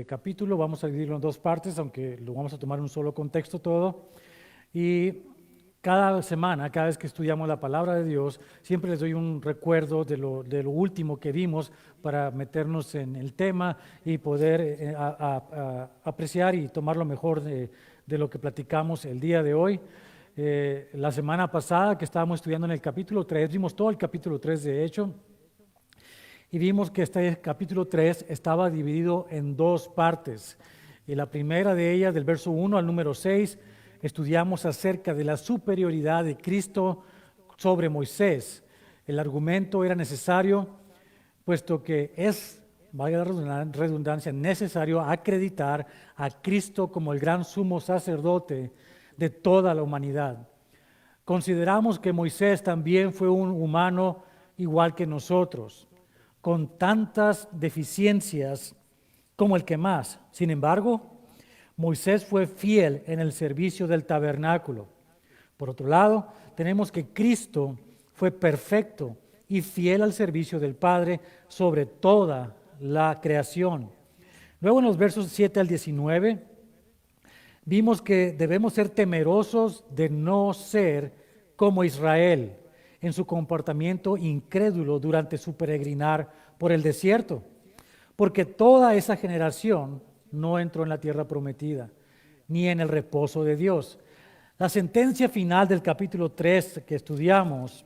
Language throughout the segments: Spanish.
capítulo. Vamos a dividirlo en dos partes, aunque lo vamos a tomar en un solo contexto todo. Y cada semana, cada vez que estudiamos la palabra de Dios, siempre les doy un recuerdo de lo último que vimos para meternos en el tema y poder apreciar y tomar lo mejor de lo que platicamos el día de hoy. La semana pasada que estábamos estudiando en el capítulo 3, vimos todo el capítulo 3 de hecho, y vimos que este capítulo 3 estaba dividido en dos partes. Y la primera de ellas, del verso 1 al número 6, estudiamos acerca de la superioridad de Cristo sobre Moisés. El argumento era necesario, puesto que es, valga la redundancia, necesario acreditar a Cristo como el gran sumo sacerdote de toda la humanidad. Consideramos que Moisés también fue un humano igual que nosotros, con tantas deficiencias como el que más. Sin embargo, Moisés fue fiel en el servicio del tabernáculo. Por otro lado, tenemos que Cristo fue perfecto y fiel al servicio del Padre sobre toda la creación. Luego en los versos 7 al 19, vimos que debemos ser temerosos de no ser como Israel en su comportamiento incrédulo durante su peregrinar por el desierto, porque toda esa generación no entró en la tierra prometida, ni en el reposo de Dios. La sentencia final del capítulo 3 que estudiamos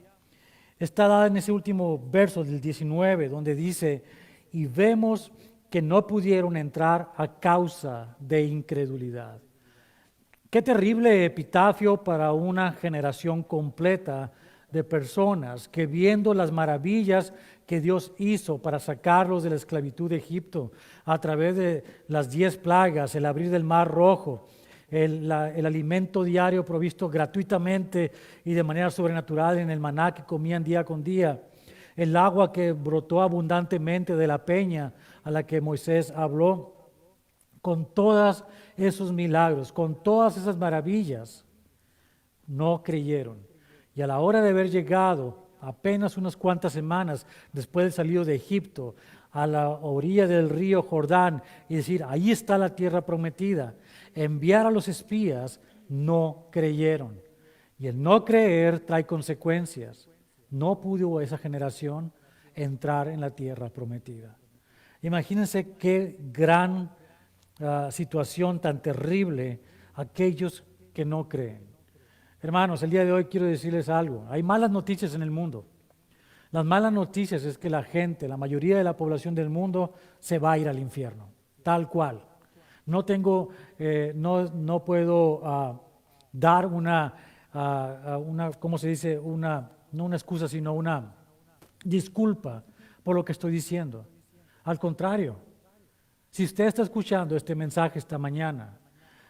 está dada en ese último verso del 19, donde dice, y vemos que no pudieron entrar a causa de incredulidad. Qué terrible epitafio para una generación completa de personas que viendo las maravillas que Dios hizo para sacarlos de la esclavitud de Egipto a través de las 10 plagas, el abrir del mar rojo, el alimento diario provisto gratuitamente y de manera sobrenatural en el maná que comían día con día, el agua que brotó abundantemente de la peña a la que Moisés habló, con todos esos milagros, con todas esas maravillas, no creyeron. Y a la hora de haber llegado, apenas unas cuantas semanas después de salir de Egipto, a la orilla del río Jordán, y decir, ahí está la tierra prometida, enviar a los espías, no creyeron. Y el no creer trae consecuencias. No pudo esa generación entrar en la tierra prometida. Imagínense qué gran situación tan terrible aquellos que no creen. Hermanos, el día de hoy quiero decirles algo. Hay malas noticias en el mundo. Las malas noticias es que la gente, la mayoría de la población del mundo se va a ir al infierno, tal cual. No puedo dar una, ¿cómo se dice? No una excusa, sino una disculpa por lo que estoy diciendo. Al contrario, si usted está escuchando este mensaje esta mañana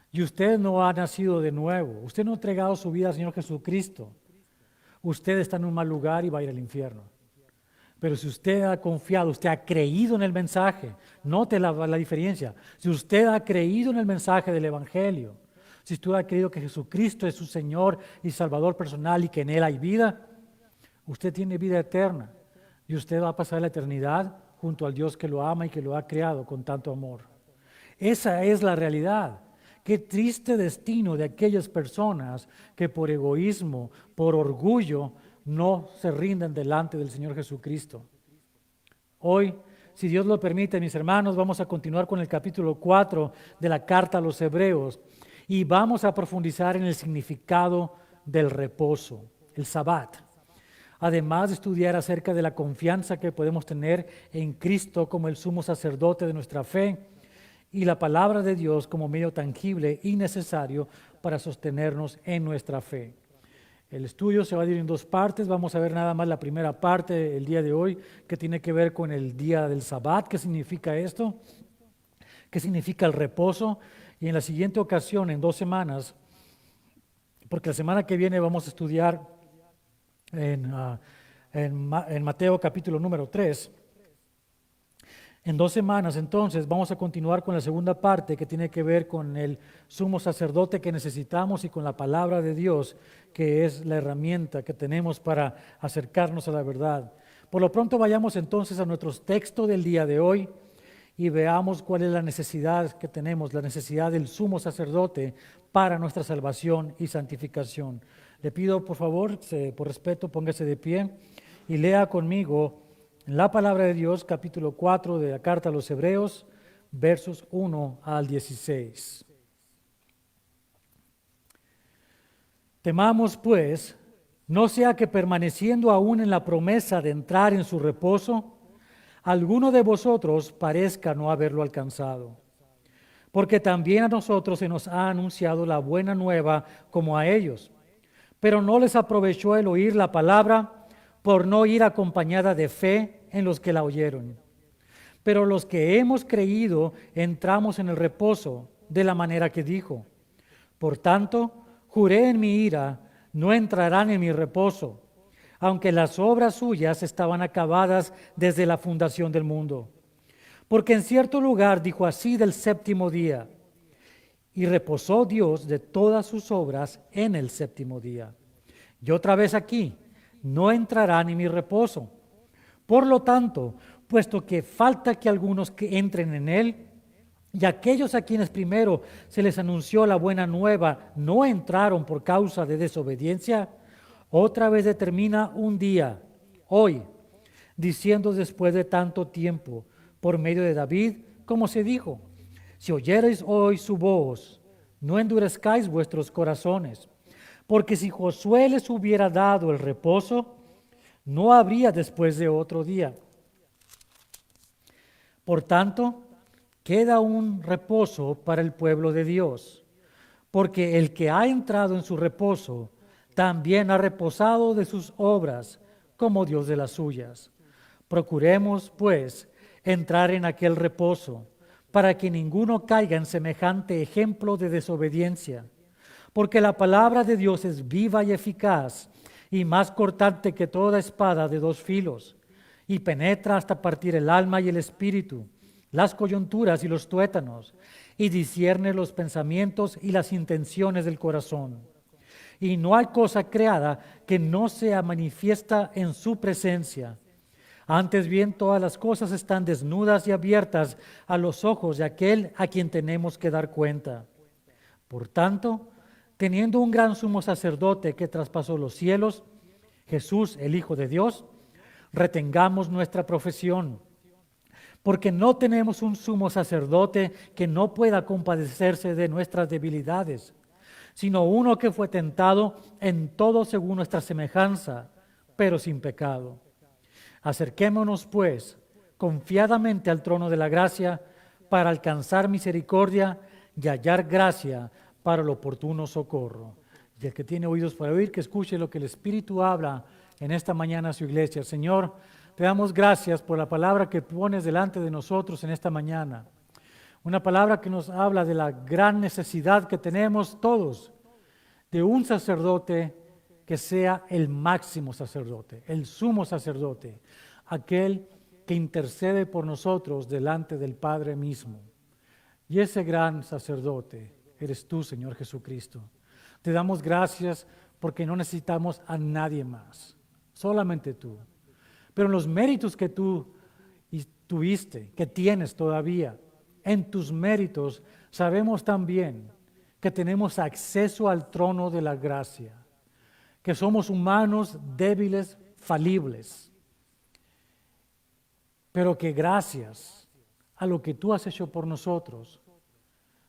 y usted no ha nacido de nuevo, usted no ha entregado su vida al Señor Jesucristo, usted está en un mal lugar y va a ir al infierno. Pero si usted ha confiado, usted ha creído en el mensaje, note la diferencia. Si usted ha creído en el mensaje del Evangelio, si usted ha creído que Jesucristo es su Señor y Salvador personal y que en Él hay vida, usted tiene vida eterna y usted va a pasar la eternidad junto al Dios que lo ama y que lo ha creado con tanto amor. Esa es la realidad. Qué triste destino de aquellas personas que por egoísmo, por orgullo, no se rinden delante del Señor Jesucristo. Hoy, si Dios lo permite, mis hermanos, vamos a continuar con el capítulo 4 de la carta a los Hebreos y vamos a profundizar en el significado del reposo, el Sabbat. Además de estudiar acerca de la confianza que podemos tener en Cristo como el sumo sacerdote de nuestra fe y la palabra de Dios como medio tangible y necesario para sostenernos en nuestra fe. El estudio se va a dividir en dos partes. Vamos a ver nada más la primera parte el día de hoy, que tiene que ver con el día del Sabbat. ¿Qué significa esto? ¿Qué significa el reposo? Y en la siguiente ocasión, en 2 semanas, porque la semana que viene vamos a estudiar en Mateo capítulo número 3. En 2 semanas, entonces, vamos a continuar con la segunda parte que tiene que ver con el sumo sacerdote que necesitamos y con la palabra de Dios, que es la herramienta que tenemos para acercarnos a la verdad. Por lo pronto, vayamos entonces a nuestro texto del día de hoy y veamos cuál es la necesidad que tenemos, la necesidad del sumo sacerdote para nuestra salvación y santificación. Le pido, por favor, por respeto, póngase de pie y lea conmigo la palabra de Dios, capítulo 4 de la carta a los Hebreos, versos 1 al 16. Temamos, pues, no sea que permaneciendo aún en la promesa de entrar en su reposo, alguno de vosotros parezca no haberlo alcanzado. Porque también a nosotros se nos ha anunciado la buena nueva como a ellos, pero no les aprovechó el oír la palabra por no ir acompañada de fe en los que la oyeron. Pero los que hemos creído entramos en el reposo de la manera que dijo. Por tanto, juré en mi ira, no entrarán en mi reposo, aunque las obras suyas estaban acabadas desde la fundación del mundo. Porque en cierto lugar dijo así del séptimo día, y reposó Dios de todas sus obras en el séptimo día. Y otra vez aquí, no entrarán en mi reposo. Por lo tanto, puesto que falta que algunos que entren en él, y aquellos a quienes primero se les anunció la buena nueva no entraron por causa de desobediencia, otra vez determina un día, hoy, diciendo después de tanto tiempo, por medio de David, como se dijo, si oyereis hoy su voz, no endurezcáis vuestros corazones, porque si Josué les hubiera dado el reposo, no habría después de otro día. Por tanto, queda un reposo para el pueblo de Dios, porque el que ha entrado en su reposo también ha reposado de sus obras, como Dios de las suyas. Procuremos, pues, entrar en aquel reposo, para que ninguno caiga en semejante ejemplo de desobediencia, porque la palabra de Dios es viva y eficaz, y más cortante que toda espada de dos filos, y penetra hasta partir el alma y el espíritu, las coyunturas y los tuétanos, y discierne los pensamientos y las intenciones del corazón. Y no hay cosa creada que no sea manifiesta en su presencia. Antes bien, todas las cosas están desnudas y abiertas a los ojos de aquel a quien tenemos que dar cuenta. Por tanto, teniendo un gran sumo sacerdote que traspasó los cielos, Jesús, el Hijo de Dios, retengamos nuestra profesión. Porque no tenemos un sumo sacerdote que no pueda compadecerse de nuestras debilidades, sino uno que fue tentado en todo según nuestra semejanza, pero sin pecado. Acerquémonos, pues, confiadamente al trono de la gracia para alcanzar misericordia y hallar gracia para el oportuno socorro. Y el que tiene oídos para oír, que escuche lo que el Espíritu habla en esta mañana a su iglesia. Señor, te damos gracias por la palabra que pones delante de nosotros en esta mañana. Una palabra que nos habla de la gran necesidad que tenemos todos de un sacerdote que sea el máximo sacerdote, el sumo sacerdote, aquel que intercede por nosotros delante del Padre mismo. Y ese gran sacerdote eres tú, Señor Jesucristo. Te damos gracias porque no necesitamos a nadie más, solamente tú. Pero en los méritos que tú tuviste, que tienes todavía, en tus méritos sabemos también que tenemos acceso al trono de la gracia, que somos humanos débiles, falibles, pero que gracias a lo que tú has hecho por nosotros,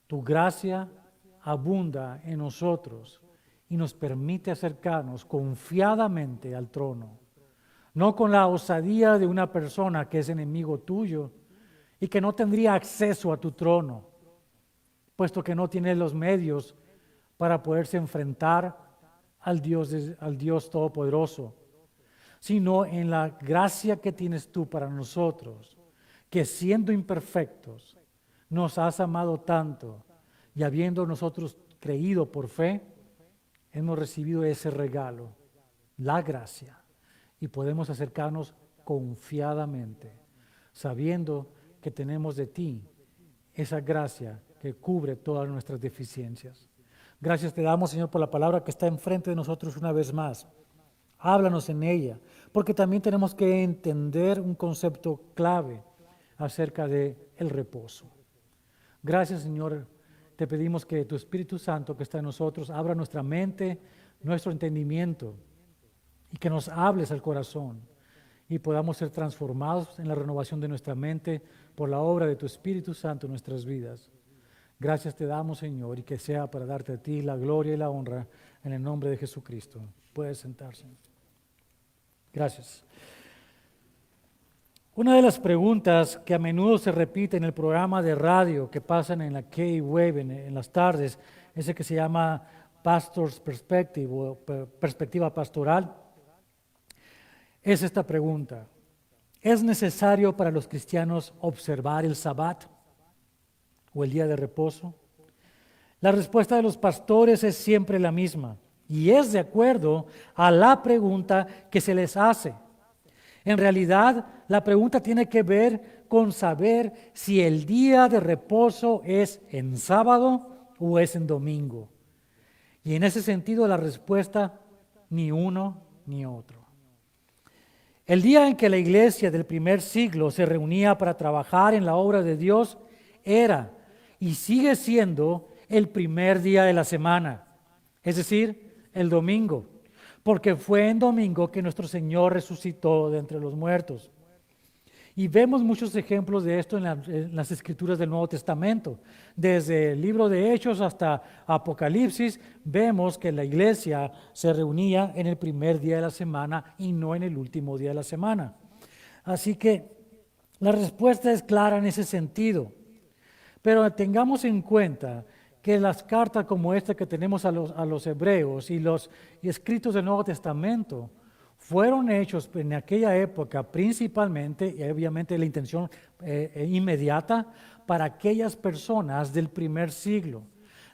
tu gracia abunda en nosotros y nos permite acercarnos confiadamente al trono. No con la osadía de una persona que es enemigo tuyo y que no tendría acceso a tu trono, puesto que no tiene los medios para poderse enfrentar al Dios Todopoderoso, sino en la gracia que tienes tú para nosotros, que siendo imperfectos, nos has amado tanto y habiendo nosotros creído por fe, hemos recibido ese regalo, la gracia. Y podemos acercarnos confiadamente, sabiendo que tenemos de ti esa gracia que cubre todas nuestras deficiencias. Gracias te damos, Señor, por la palabra que está enfrente de nosotros una vez más. Háblanos en ella, porque también tenemos que entender un concepto clave. acerca de el reposo. Gracias, Señor. Te pedimos que tu Espíritu Santo que está en nosotros abra nuestra mente, nuestro entendimiento y que nos hables al corazón y podamos ser transformados en la renovación de nuestra mente por la obra de tu Espíritu Santo en nuestras vidas. Gracias te damos, Señor, y que sea para darte a ti la gloria y la honra en el nombre de Jesucristo. Puedes sentarse. Gracias. Una de las preguntas que a menudo se repite en el programa de radio que pasan en la K-Wave en las tardes es el que se llama Pastor's Perspective o perspectiva pastoral. Es esta pregunta: ¿es necesario para los cristianos observar el Sabbat o el día de reposo? La respuesta de los pastores es siempre la misma y es de acuerdo a la pregunta que se les hace. En realidad, la pregunta tiene que ver con saber si el día de reposo es en sábado o es en domingo. Y en ese sentido, la respuesta, ni uno ni otro. El día en que la iglesia del primer siglo se reunía para trabajar en la obra de Dios era y sigue siendo el primer día de la semana, es decir, el domingo, porque fue en domingo que nuestro Señor resucitó de entre los muertos. Y vemos muchos ejemplos de esto en las Escrituras del Nuevo Testamento. Desde el libro de Hechos hasta Apocalipsis, vemos que la iglesia se reunía en el primer día de la semana y no en el último día de la semana. Así que la respuesta es clara en ese sentido. Pero tengamos en cuenta que las cartas como esta que tenemos a los hebreos y los escritos del Nuevo Testamento fueron hechos en aquella época principalmente, y obviamente la intención inmediata, para aquellas personas del primer siglo.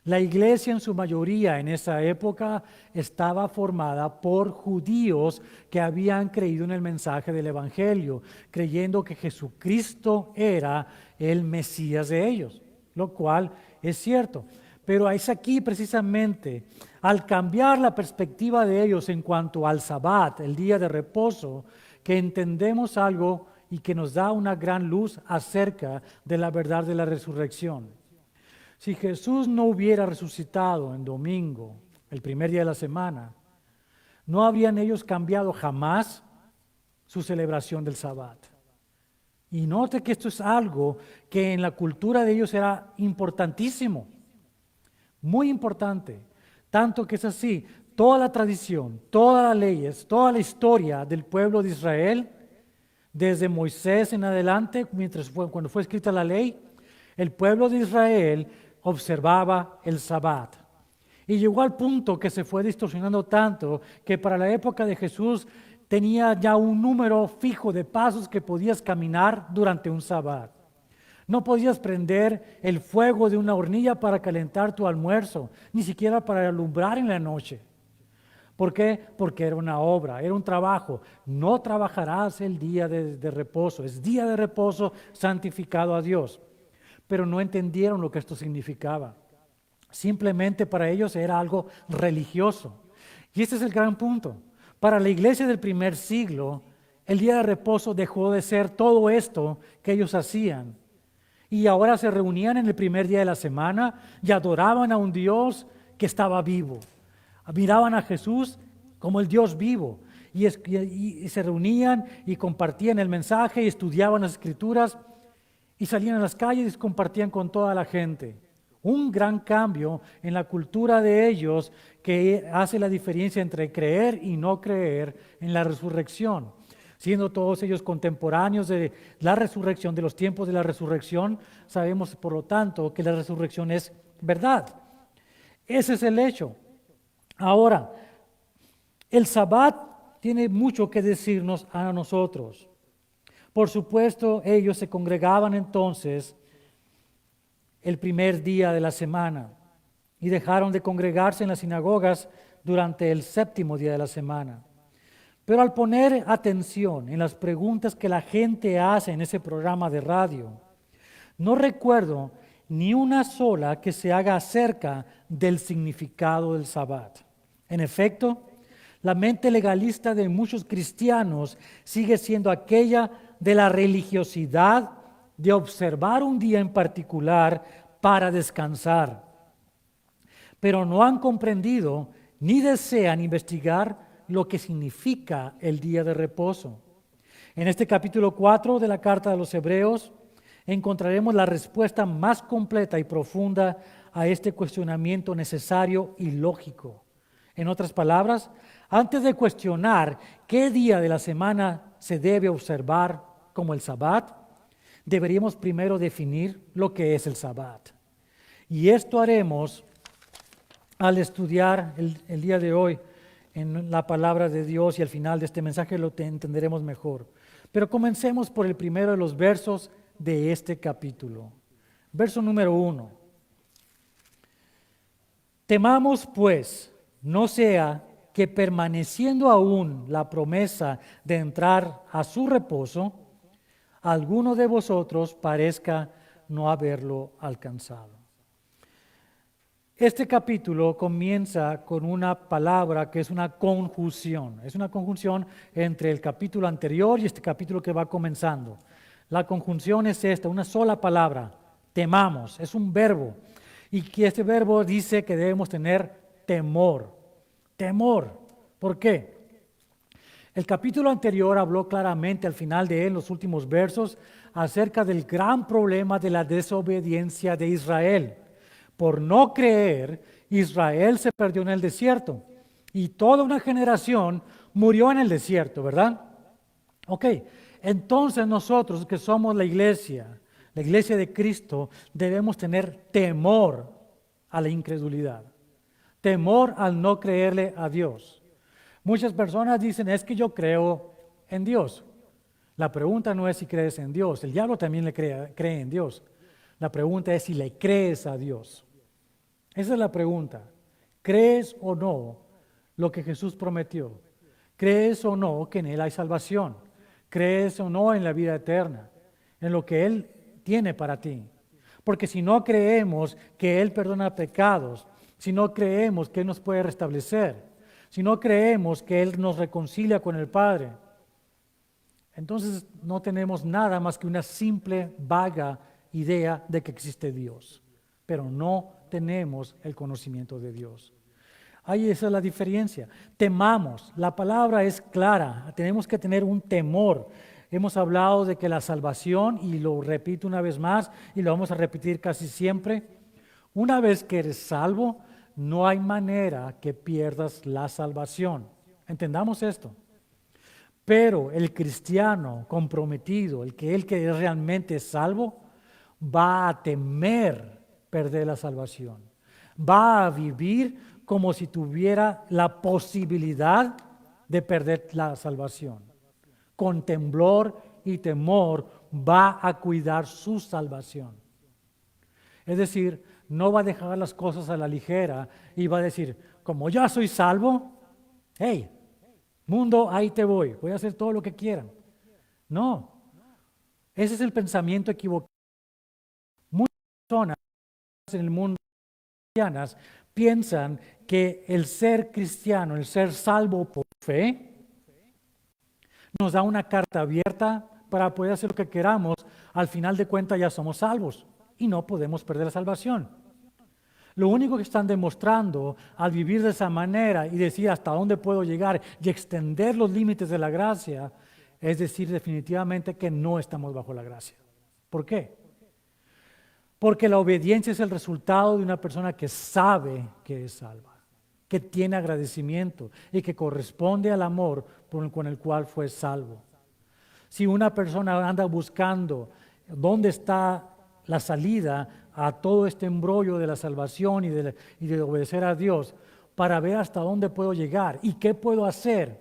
La iglesia en su mayoría en esa época estaba formada por judíos que habían creído en el mensaje del Evangelio, creyendo que Jesucristo era el Mesías de ellos, lo cual es cierto. Pero es aquí precisamente, al cambiar la perspectiva de ellos en cuanto al Sabbat, el día de reposo, que entendemos algo y que nos da una gran luz acerca de la verdad de la resurrección. Si Jesús no hubiera resucitado en domingo, el primer día de la semana, no habrían ellos cambiado jamás su celebración del Sabbat. Y note que esto es algo que en la cultura de ellos era importantísimo. Muy importante, tanto que es así, toda la tradición, todas las leyes, toda la historia del pueblo de Israel, desde Moisés en adelante, cuando fue escrita la ley, el pueblo de Israel observaba el Sabbat. Y llegó al punto que se fue distorsionando tanto que para la época de Jesús tenía ya un número fijo de pasos que podías caminar durante un Sabbat. No podías prender el fuego de una hornilla para calentar tu almuerzo, ni siquiera para alumbrar en la noche. ¿Por qué? Porque era una obra, era un trabajo. No trabajarás el día de reposo, es día de reposo santificado a Dios. Pero no entendieron lo que esto significaba. Simplemente para ellos era algo religioso. Y este es el gran punto. Para la iglesia del primer siglo, el día de reposo dejó de ser todo esto que ellos hacían. Y ahora se reunían en el primer día de la semana y adoraban a un Dios que estaba vivo. Miraban a Jesús como el Dios vivo. Y se reunían y compartían el mensaje y estudiaban las Escrituras y salían a las calles y compartían con toda la gente. Un gran cambio en la cultura de ellos que hace la diferencia entre creer y no creer en la resurrección. Siendo todos ellos contemporáneos de la resurrección, de los tiempos de la resurrección, sabemos por lo tanto que la resurrección es verdad. Ese es el hecho. Ahora, el Sabbat tiene mucho que decirnos a nosotros. Por supuesto, ellos se congregaban entonces el primer día de la semana y dejaron de congregarse en las sinagogas durante el séptimo día de la semana. Pero al poner atención en las preguntas que la gente hace en ese programa de radio, no recuerdo ni una sola que se haga acerca del significado del Sabbat. En efecto, la mente legalista de muchos cristianos sigue siendo aquella de la religiosidad de observar un día en particular para descansar, pero no han comprendido ni desean investigar lo que significa el día de reposo. En este capítulo 4 de la carta de los Hebreos encontraremos la respuesta más completa y profunda a este cuestionamiento necesario y lógico. En otras palabras, antes de cuestionar qué día de la semana se debe observar como el Sabbat, deberíamos primero definir lo que es el Sabbat. Y esto haremos al estudiar el día de hoy en la palabra de Dios, y al final de este mensaje lo entenderemos mejor. Pero comencemos por el primero de los versos de este capítulo. Verso número 1. Temamos pues, no sea que permaneciendo aún la promesa de entrar a su reposo, alguno de vosotros parezca no haberlo alcanzado. Este capítulo comienza con una palabra que es una conjunción. Es una conjunción entre el capítulo anterior y este capítulo que va comenzando. La conjunción es esta, una sola palabra, temamos, es un verbo. Y que este verbo dice que debemos tener temor. Temor. ¿Por qué? El capítulo anterior habló claramente al final de él, en los últimos versos, acerca del gran problema de la desobediencia de Israel. Por no creer, Israel se perdió en el desierto y toda una generación murió en el desierto, ¿verdad? Ok, entonces nosotros que somos la iglesia de Cristo, debemos tener temor a la incredulidad, temor al no creerle a Dios. Muchas personas dicen, es que yo creo en Dios. La pregunta no es si crees en Dios, el diablo también cree en Dios. La pregunta es si le crees a Dios. Esa es la pregunta. ¿Crees o no lo que Jesús prometió? ¿Crees o no que en Él hay salvación? ¿Crees o no en la vida eterna? En lo que Él tiene para ti. Porque si no creemos que Él perdona pecados, si no creemos que Él nos puede restablecer, si no creemos que Él nos reconcilia con el Padre, entonces no tenemos nada más que una simple, vaga idea de que existe Dios. Pero no tenemos el conocimiento de Dios. Ahí esa es la diferencia. Temamos, la palabra es clara, tenemos que tener un temor. Hemos hablado de que la salvación, y lo repito una vez más, y lo vamos a repetir casi siempre, una vez que eres salvo, no hay manera que pierdas la salvación. Entendamos esto. Pero el cristiano comprometido, el que es realmente salvo, va a temer perder la salvación. Va a vivir como si tuviera la posibilidad de perder la salvación. Con temblor y temor va a cuidar su salvación. Es decir, no va a dejar las cosas a la ligera y va a decir, como ya soy salvo, hey, mundo, ahí te voy a hacer todo lo que quieran. No, ese es el pensamiento equivocado. Muchas personas en el mundo cristianas piensan que el ser cristiano, el ser salvo por fe, nos da una carta abierta para poder hacer lo que queramos. Al final de cuentas ya somos salvos y no podemos perder la salvación. Lo único que están demostrando al vivir de esa manera y decir hasta dónde puedo llegar y extender los límites de la gracia, es decir definitivamente que no estamos bajo la gracia. ¿Por qué? Porque la obediencia es el resultado de una persona que sabe que es salva, que tiene agradecimiento y que corresponde al amor con el cual fue salvo. Si una persona anda buscando dónde está la salida a todo este embrollo de la salvación y de obedecer a Dios, para ver hasta dónde puedo llegar y qué puedo hacer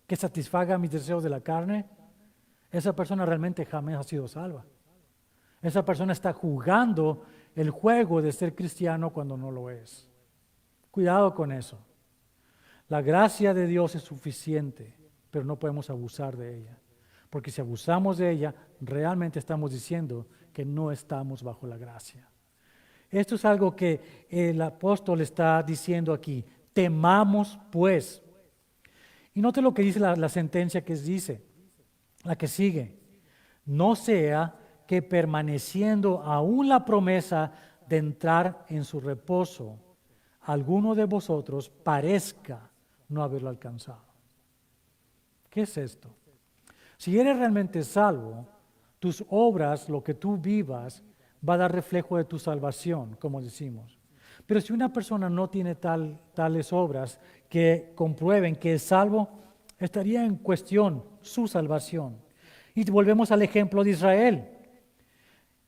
que satisfaga mis deseos de la carne, esa persona realmente jamás ha sido salva. Esa persona está jugando el juego de ser cristiano cuando no lo es. Cuidado con eso. La gracia de Dios es suficiente, pero no podemos abusar de ella. Porque si abusamos de ella, realmente estamos diciendo que no estamos bajo la gracia. Esto es algo que el apóstol está diciendo aquí. Temamos pues. Y note lo que dice la sentencia que dice, la que sigue. No sea que permaneciendo aún la promesa de entrar en su reposo, alguno de vosotros parezca no haberlo alcanzado. ¿Qué es esto? Si eres realmente salvo, tus obras, lo que tú vivas, va a dar reflejo de tu salvación, como decimos. Pero si una persona no tiene tales obras que comprueben que es salvo, estaría en cuestión su salvación. Y volvemos al ejemplo de Israel.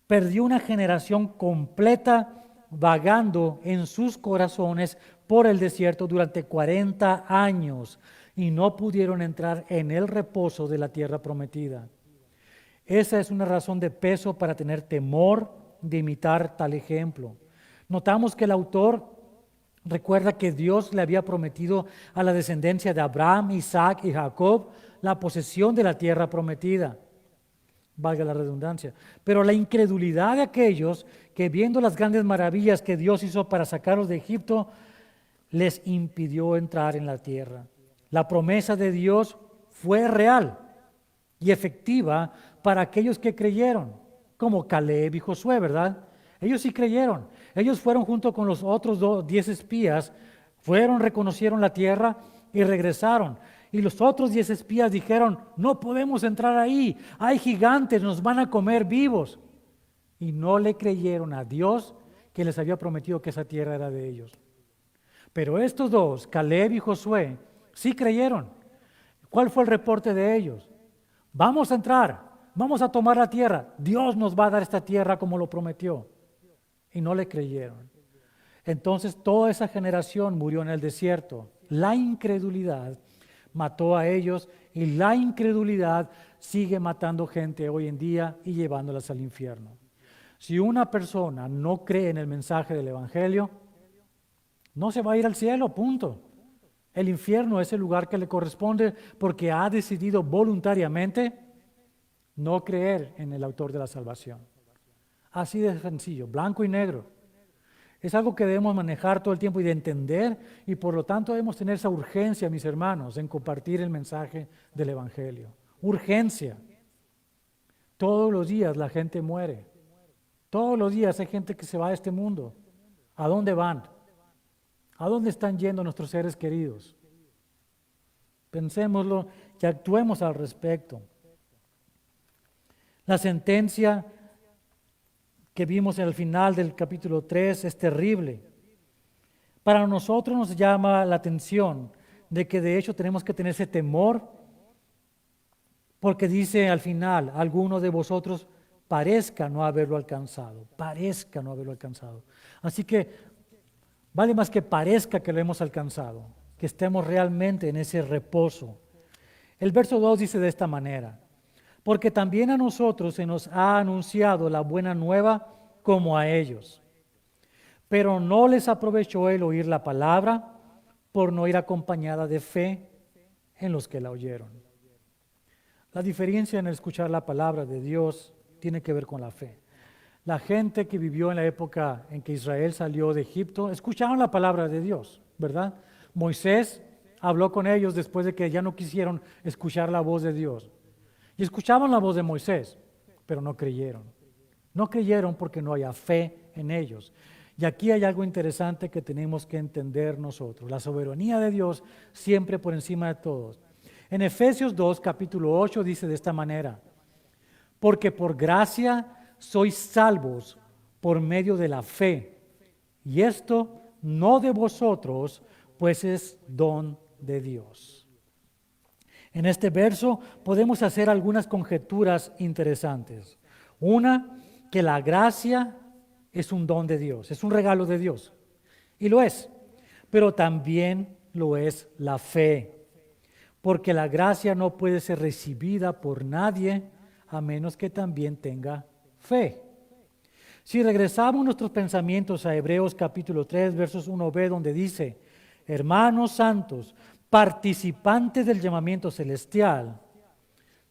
Perdió una generación completa vagando en sus corazones por el desierto durante 40 años y no pudieron entrar en el reposo de la tierra prometida. Esa es una razón de peso para tener temor de imitar tal ejemplo. Notamos que el autor recuerda que Dios le había prometido a la descendencia de Abraham, Isaac y Jacob la posesión de la tierra prometida. Valga la redundancia. Pero la incredulidad de aquellos que viendo las grandes maravillas que Dios hizo para sacarlos de Egipto, les impidió entrar en la tierra. La promesa de Dios fue real y efectiva para aquellos que creyeron, como Caleb y Josué, ¿verdad? Ellos sí creyeron. Ellos fueron junto con los otros 10 espías, reconocieron la tierra y regresaron. Y los otros 10 espías dijeron, no podemos entrar ahí, hay gigantes, nos van a comer vivos. Y no le creyeron a Dios que les había prometido que esa tierra era de ellos. Pero estos dos, Caleb y Josué, sí creyeron. ¿Cuál fue el reporte de ellos? Vamos a entrar, vamos a tomar la tierra, Dios nos va a dar esta tierra como lo prometió. Y no le creyeron. Entonces toda esa generación murió en el desierto. La incredulidad mató a ellos y la incredulidad sigue matando gente hoy en día y llevándolas al infierno. Si una persona no cree en el mensaje del Evangelio, no se va a ir al cielo, punto. El infierno es el lugar que le corresponde porque ha decidido voluntariamente no creer en el autor de la salvación. Así de sencillo, blanco y negro. Es algo que debemos manejar todo el tiempo y de entender, y por lo tanto debemos tener esa urgencia, mis hermanos, en compartir el mensaje del Evangelio. Urgencia. Todos los días la gente muere. Todos los días hay gente que se va de este mundo. ¿A dónde van? ¿A dónde están yendo nuestros seres queridos? Pensémoslo y actuemos al respecto. La sentencia que vimos en el final del capítulo 3 es terrible. Para nosotros nos llama la atención de que de hecho tenemos que tener ese temor, porque dice al final, alguno de vosotros parezca no haberlo alcanzado, parezca no haberlo alcanzado. Así que vale más que parezca que lo hemos alcanzado, que estemos realmente en ese reposo. El verso 2 dice de esta manera: porque también a nosotros se nos ha anunciado la buena nueva como a ellos. Pero no les aprovechó el oír la palabra por no ir acompañada de fe en los que la oyeron. La diferencia en el escuchar la palabra de Dios tiene que ver con la fe. La gente que vivió en la época en que Israel salió de Egipto, escucharon la palabra de Dios, ¿verdad? Moisés habló con ellos después de que ya no quisieron escuchar la voz de Dios. Y escuchaban la voz de Moisés, pero no creyeron. No creyeron porque no había fe en ellos. Y aquí hay algo interesante que tenemos que entender nosotros. La soberanía de Dios siempre por encima de todos. En Efesios 2, capítulo 8, dice de esta manera: porque por gracia sois salvos por medio de la fe. Y esto no de vosotros, pues es don de Dios. En este verso podemos hacer algunas conjeturas interesantes. Una, que la gracia es un don de Dios, es un regalo de Dios. Y lo es. Pero también lo es la fe. Porque la gracia no puede ser recibida por nadie a menos que también tenga fe. Si regresamos nuestros pensamientos a Hebreos capítulo 3, versos 1b, donde dice: hermanos santos, participantes del llamamiento celestial,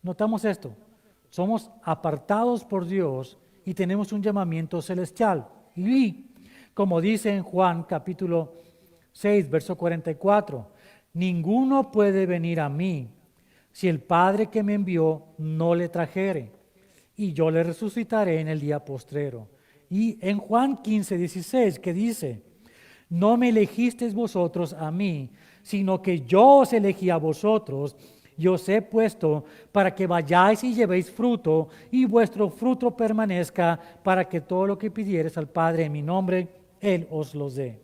notamos esto: somos apartados por Dios y tenemos un llamamiento celestial. Y como dice en Juan capítulo 6, verso 44, ninguno puede venir a mí si el Padre que me envió no le trajere, y yo le resucitaré en el día postrero. Y en Juan 15:16, que dice, no me elegisteis vosotros a mí, sino que yo os elegí a vosotros y os he puesto para que vayáis y llevéis fruto y vuestro fruto permanezca, para que todo lo que pidiereis al Padre en mi nombre, Él os los dé.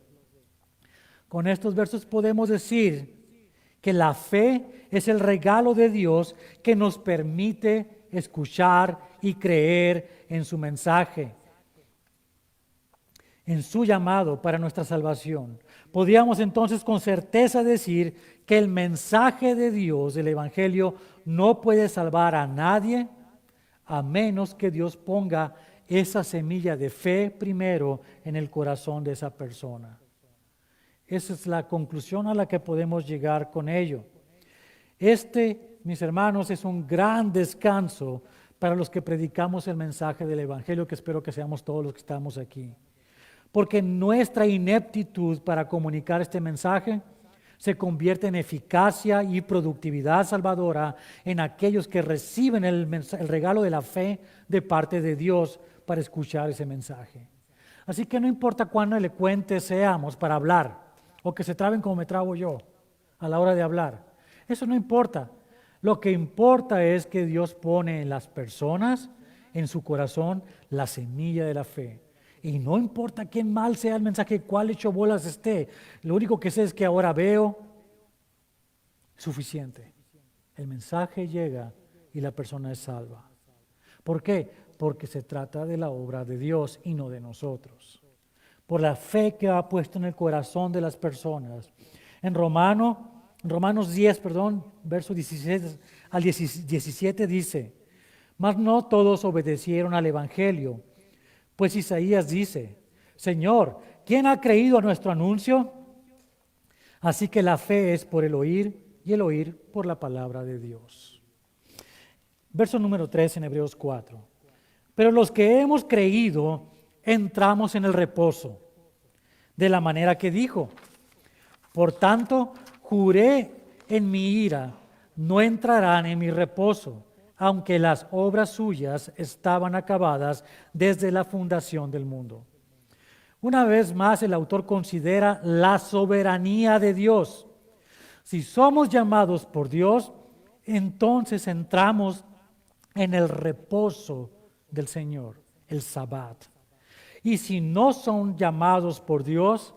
Con estos versos podemos decir que la fe es el regalo de Dios que nos permite escuchar y creer en su mensaje, en su llamado para nuestra salvación. Podríamos entonces con certeza decir que el mensaje de Dios, el Evangelio, no puede salvar a nadie a menos que Dios ponga esa semilla de fe primero en el corazón de esa persona. Esa es la conclusión a la que podemos llegar con ello. Mis hermanos, es un gran descanso para los que predicamos el mensaje del Evangelio, que espero que seamos todos los que estamos aquí. Porque nuestra ineptitud para comunicar este mensaje se convierte en eficacia y productividad salvadora en aquellos que reciben el regalo de la fe de parte de Dios para escuchar ese mensaje. Así que no importa cuán elocuentes seamos para hablar, o que se traben como me trabo yo a la hora de hablar. Eso no importa. Lo que importa es que Dios pone en las personas, en su corazón, la semilla de la fe. Y no importa qué mal sea el mensaje, cuál hecho bolas esté. Lo único que sé es que ahora veo suficiente. El mensaje llega y la persona es salva. ¿Por qué? Porque se trata de la obra de Dios y no de nosotros. Por la fe que ha puesto en el corazón de las personas. En Romanos 10, verso 16 al 17 dice, mas no todos obedecieron al Evangelio, pues Isaías dice, Señor, ¿quién ha creído a nuestro anuncio? Así que la fe es por el oír y el oír por la palabra de Dios. Verso número 3 en Hebreos 4. Pero los que hemos creído entramos en el reposo, de la manera que dijo, por tanto, juré en mi ira, no entrarán en mi reposo, aunque las obras suyas estaban acabadas desde la fundación del mundo. Una vez más, el autor considera la soberanía de Dios. Si somos llamados por Dios, entonces entramos en el reposo del Señor, el Sabbat. Y si no son llamados por Dios,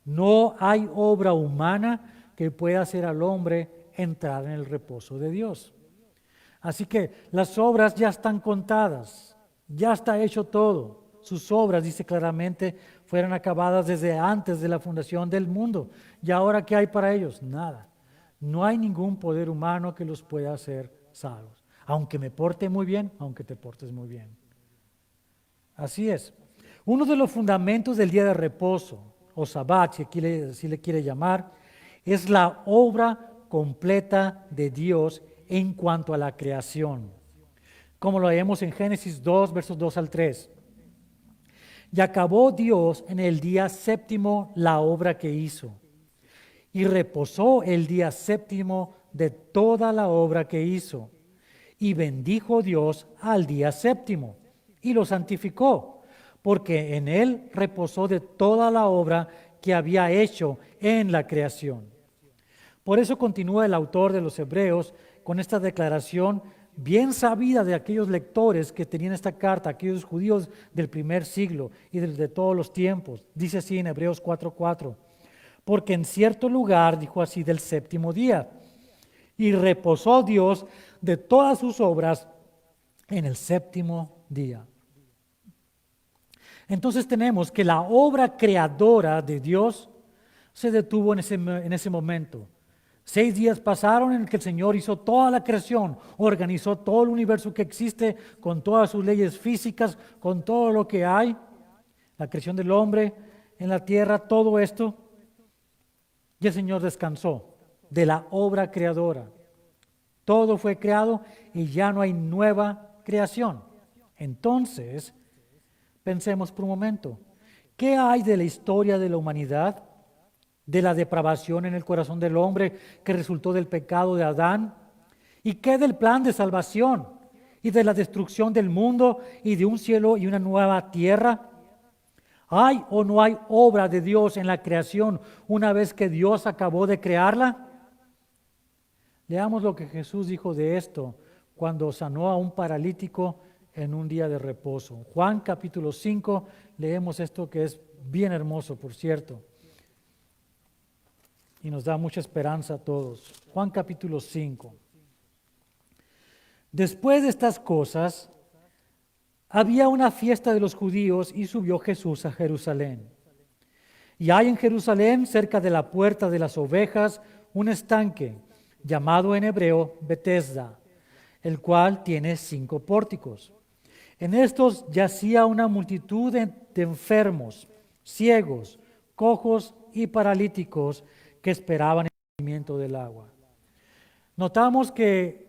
no hay obra humana que pueda hacer al hombre entrar en el reposo de Dios. Así que las obras ya están contadas, ya está hecho todo. Sus obras, dice claramente, fueron acabadas desde antes de la fundación del mundo. ¿Y ahora qué hay para ellos? Nada. No hay ningún poder humano que los pueda hacer salvos. Aunque me porte muy bien, aunque te portes muy bien. Así es. Uno de los fundamentos del día de reposo, o Sabbat, si le quiere llamar, es la obra completa de Dios en cuanto a la creación. Como lo vemos en Génesis 2, versos 2 al 3. Y acabó Dios en el día séptimo la obra que hizo. Y reposó el día séptimo de toda la obra que hizo. Y bendijo Dios al día séptimo y lo santificó, porque en él reposó de toda la obra que había hecho en la creación. Por eso continúa el autor de los Hebreos con esta declaración bien sabida de aquellos lectores que tenían esta carta, aquellos judíos del primer siglo y de todos los tiempos. Dice así en Hebreos 4:4, porque en cierto lugar, dijo así, del séptimo día, y reposó Dios de todas sus obras en el séptimo día. Entonces tenemos que la obra creadora de Dios se detuvo en ese momento. 6 días pasaron en que el Señor hizo toda la creación, organizó todo el universo que existe con todas sus leyes físicas, con todo lo que hay, la creación del hombre en la tierra, todo esto. Y el Señor descansó de la obra creadora. Todo fue creado y ya no hay nueva creación. Entonces, pensemos por un momento, ¿qué hay de la historia de la humanidad? De la depravación en el corazón del hombre que resultó del pecado de Adán. ¿Y qué del plan de salvación y de la destrucción del mundo y de un cielo y una nueva tierra? ¿Hay o no hay obra de Dios en la creación una vez que Dios acabó de crearla? Leamos lo que Jesús dijo de esto cuando sanó a un paralítico en un día de reposo. Juan capítulo 5, leemos esto que es bien hermoso, por cierto, y nos da mucha esperanza a todos. Juan capítulo 5. Después de estas cosas, había una fiesta de los judíos y subió Jesús a Jerusalén. Y hay en Jerusalén, cerca de la puerta de las ovejas, un estanque llamado en hebreo Betesda, el cual tiene 5 pórticos. En estos yacía una multitud de enfermos, ciegos, cojos y paralíticos que esperaban el movimiento del agua. Notamos que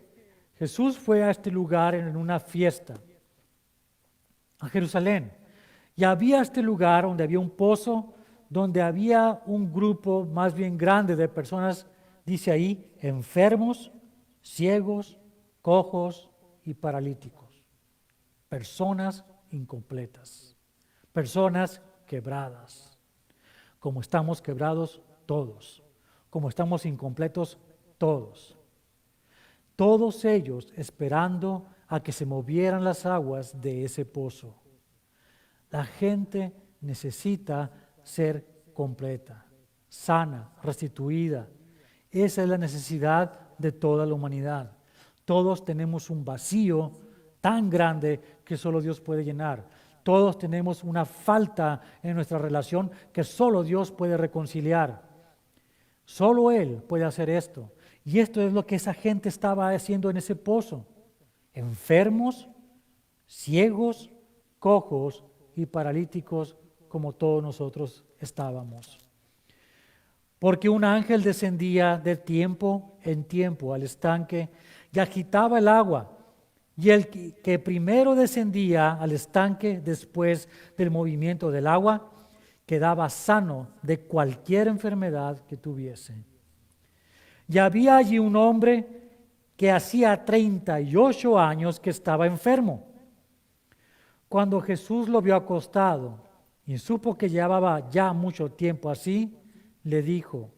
Jesús fue a este lugar en una fiesta, a Jerusalén, y había este lugar donde había un pozo, donde había un grupo más bien grande de personas, dice ahí, enfermos, ciegos, cojos y paralíticos. Personas incompletas, personas quebradas, como estamos quebrados todos, como estamos incompletos todos. Todos ellos esperando a que se movieran las aguas de ese pozo. La gente necesita ser completa, sana, restituida. Esa es la necesidad de toda la humanidad. Todos tenemos un vacío tan grande que solo Dios puede llenar. Todos tenemos una falta en nuestra relación que solo Dios puede reconciliar. Solo Él puede hacer esto. Y esto es lo que esa gente estaba haciendo en ese pozo. Enfermos, ciegos, cojos y paralíticos como todos nosotros estábamos. Porque un ángel descendía de tiempo en tiempo al estanque y agitaba el agua. Y el que primero descendía al estanque después del movimiento del agua, quedaba sano de cualquier enfermedad que tuviese. Y había allí un hombre que hacía 38 años que estaba enfermo. Cuando Jesús lo vio acostado y supo que llevaba ya mucho tiempo así, le dijo,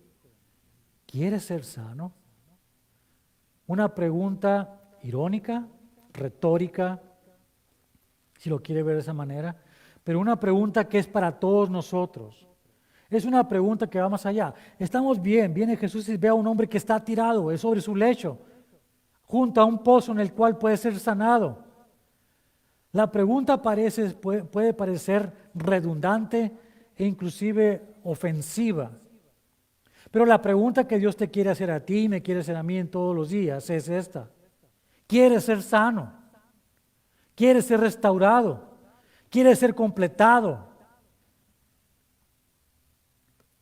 ¿quieres ser sano? Una pregunta irónica, retórica, si lo quiere ver de esa manera, pero una pregunta que es para todos nosotros. Es una pregunta que va más allá. Estamos bien, viene Jesús y ve a un hombre que está tirado, es sobre su lecho, junto a un pozo en el cual puede ser sanado. La pregunta puede parecer redundante e inclusive ofensiva. Pero la pregunta que Dios te quiere hacer a ti y me quiere hacer a mí en todos los días es esta. ¿Quieres ser sano? ¿Quieres ser restaurado? ¿Quieres ser completado?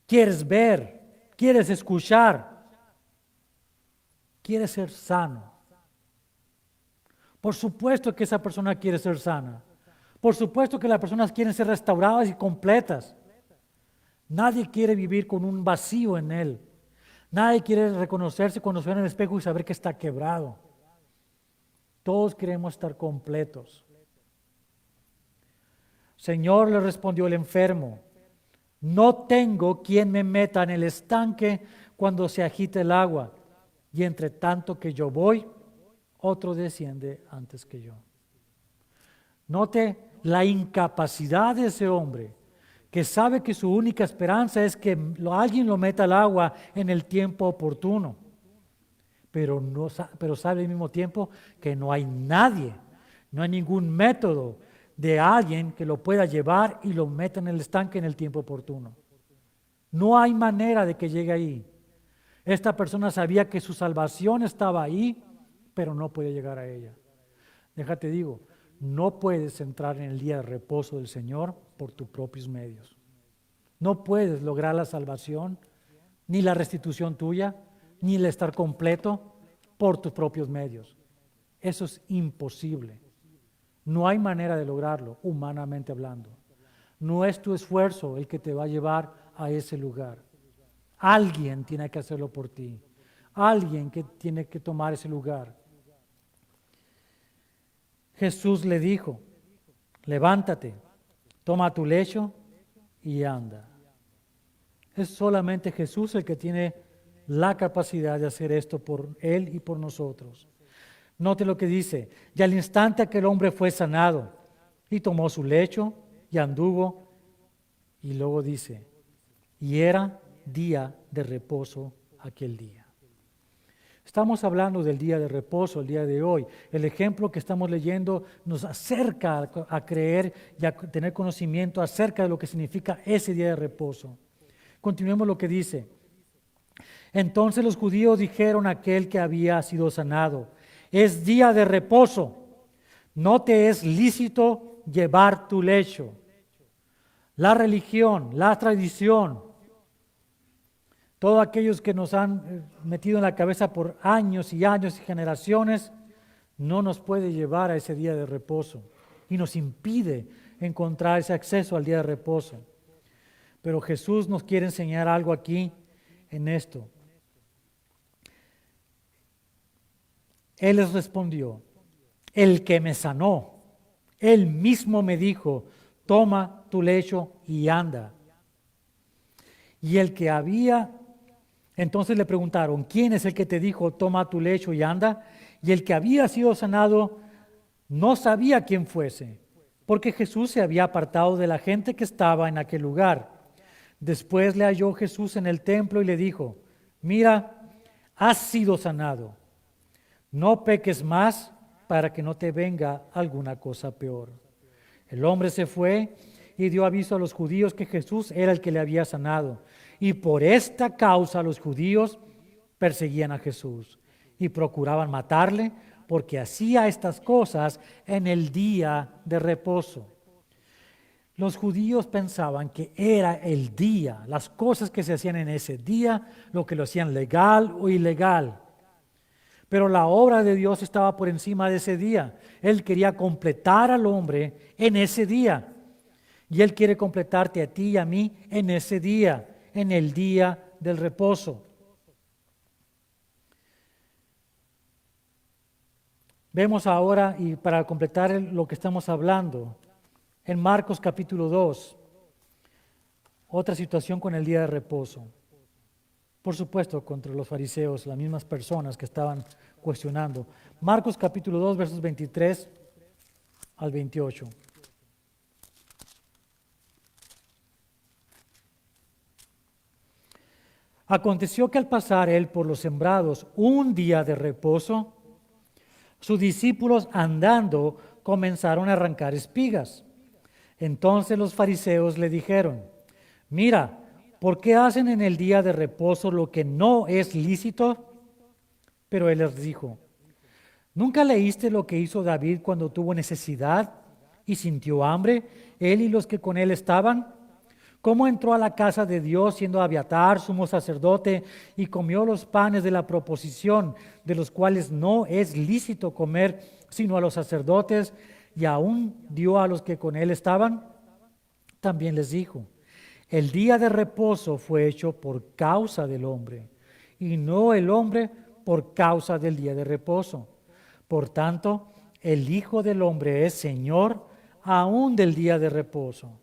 ¿Quieres ver? ¿Quieres escuchar? ¿Quieres ser sano? Por supuesto que esa persona quiere ser sana. Por supuesto que las personas quieren ser restauradas y completas. Nadie quiere vivir con un vacío en él. Nadie quiere reconocerse cuando se ve en el espejo y saber que está quebrado. Todos queremos estar completos. Señor, le respondió el enfermo, no tengo quien me meta en el estanque cuando se agite el agua, y entre tanto que yo voy, otro desciende antes que yo. Note la incapacidad de ese hombre, que sabe que su única esperanza es que alguien lo meta al agua en el tiempo oportuno, pero sabe al mismo tiempo que no hay nadie, no hay ningún método de alguien que lo pueda llevar y lo meta en el estanque en el tiempo oportuno. No hay manera de que llegue ahí. Esta persona sabía que su salvación estaba ahí, pero no puede llegar a ella. Déjate digo, no puedes entrar en el día de reposo del Señor por tus propios medios. No puedes lograr la salvación, ni la restitución tuya, ni el estar completo por tus propios medios. Eso es imposible. No hay manera de lograrlo, humanamente hablando. No es tu esfuerzo el que te va a llevar a ese lugar. Alguien tiene que hacerlo por ti. Alguien que tiene que tomar ese lugar. Jesús le dijo, levántate, toma tu lecho y anda. Es solamente Jesús el que tiene la capacidad de hacer esto por él y por nosotros. Note lo que dice, y al instante aquel hombre fue sanado y tomó su lecho y anduvo, y luego dice, y era día de reposo aquel día. Estamos hablando del día de reposo, el día de hoy. El ejemplo que estamos leyendo nos acerca a creer y a tener conocimiento acerca de lo que significa ese día de reposo. Continuemos lo que dice. Entonces los judíos dijeron a aquel que había sido sanado, es día de reposo, no te es lícito llevar tu lecho. La religión, la tradición, todos aquellos que nos han metido en la cabeza por años y años y generaciones, no nos puede llevar a ese día de reposo y nos impide encontrar ese acceso al día de reposo. Pero Jesús nos quiere enseñar algo aquí en esto. Él les respondió, el que me sanó, él mismo me dijo, toma tu lecho y anda. Y el que había, entonces le preguntaron, ¿quién es el que te dijo, toma tu lecho y anda? Y el que había sido sanado no sabía quién fuese, porque Jesús se había apartado de la gente que estaba en aquel lugar. Después le halló Jesús en el templo y le dijo, mira, has sido sanado, no peques más para que no te venga alguna cosa peor. El hombre se fue y dio aviso a los judíos que Jesús era el que le había sanado. Y por esta causa los judíos perseguían a Jesús y procuraban matarle porque hacía estas cosas en el día de reposo. Los judíos pensaban que era el día, las cosas que se hacían en ese día, lo que lo hacían legal o ilegal. Pero la obra de Dios estaba por encima de ese día. Él quería completar al hombre en ese día. Y Él quiere completarte a ti y a mí en ese día, en el día del reposo. Vemos ahora, y para completar lo que estamos hablando, en Marcos capítulo 2, otra situación con el día de reposo. Por supuesto, contra los fariseos, las mismas personas que estaban cuestionando. Marcos capítulo 2, versos 23 al 28. Aconteció que al pasar él por los sembrados un día de reposo, sus discípulos andando comenzaron a arrancar espigas. Entonces los fariseos le dijeron, mira, ¿por qué hacen en el día de reposo lo que no es lícito? Pero él les dijo, ¿nunca leíste lo que hizo David cuando tuvo necesidad y sintió hambre, él y los que con él estaban? ¿Cómo entró a la casa de Dios siendo Abiatar sumo sacerdote y comió los panes de la proposición, de los cuales no es lícito comer sino a los sacerdotes, y aún dio a los que con él estaban? También les dijo, el día de reposo fue hecho por causa del hombre, y no el hombre por causa del día de reposo. Por tanto, el Hijo del Hombre es Señor aún del día de reposo.